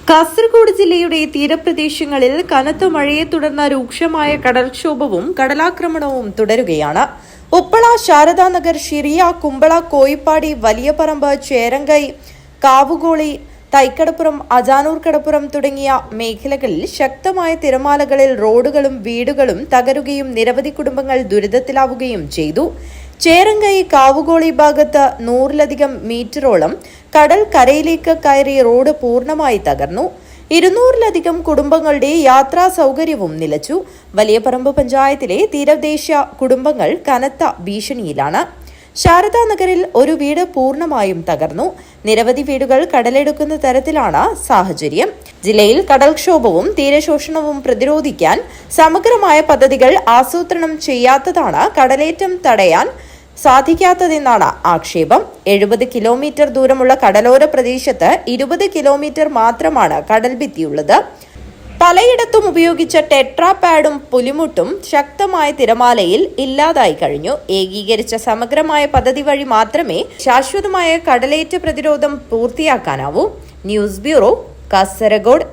കാസർഗോഡ് ജില്ലയുടെ തീരപ്രദേശങ്ങളിൽ കനത്ത മഴയെ തുടർന്ന് രൂക്ഷമായ കടൽക്ഷോഭവും കടലാക്രമണവും തുടരുകയാണ്. ഉപ്പള, ശാരദാനഗർ, ഷിറിയ, കുമ്പള, കോയിപ്പാടി, വലിയപറമ്പ്, ചേരങ്കൈ, കാവുകോളി, തൈക്കടപ്പുറം, അജാനൂർ കടപ്പുറം തുടങ്ങിയ മേഖലകളിൽ ശക്തമായ തിരമാലകളിൽ റോഡുകളും വീടുകളും തകരുകയും നിരവധി കുടുംബങ്ങൾ ദുരിതത്തിലാവുകയും ചെയ്തു. ചേരങ്കൈ, കാവുകോളി ഭാഗത്ത് 100-ലധികം മീറ്ററോളം കടൽ കരയിലേക്ക് കയറി റോഡ് പൂർണ്ണമായി തകർന്നു. 200-ലധികം കുടുംബങ്ങളുടെ യാത്രാ സൗകര്യവും നിലച്ചു. വലിയപറമ്പ് പഞ്ചായത്തിലെ തീരദേശ കുടുംബങ്ങൾ കനത്ത ഭീഷണിയിലാണ്. ശാരദാനഗറിൽ ഒരു വീട് പൂർണ്ണമായും തകർന്നു. നിരവധി വീടുകൾ കടലെടുക്കുന്ന തരത്തിലാണ് സാഹചര്യം. ജില്ലയിൽ കടൽക്ഷോഭവും തീരശോഷണവും പ്രതിരോധിക്കാൻ സമഗ്രമായ പദ്ധതികൾ ആസൂത്രണം ചെയ്യാത്തതാണ് കടലേറ്റം തടയാൻ സാധിക്കാത്തതെന്നാണ് ആക്ഷേപം. 70 കിലോമീറ്റർ ദൂരമുള്ള കടലോര പ്രദേശത്ത് 20 കിലോമീറ്റർ മാത്രമാണ് കടൽഭിത്തിയുള്ളത്. പലയിടത്തും ഉപയോഗിച്ച ടെട്രാ പാഡും പുലിമുട്ടും ശക്തമായ തിരമാലയിൽ ഇല്ലാതായി കഴിഞ്ഞു. ഏകീകരിച്ച സമഗ്രമായ പദ്ധതി വഴി മാത്രമേ ശാശ്വതമായ കടലേറ്റ പ്രതിരോധം പൂർത്തിയാക്കാനാവൂ. News bureau, Kasaragod.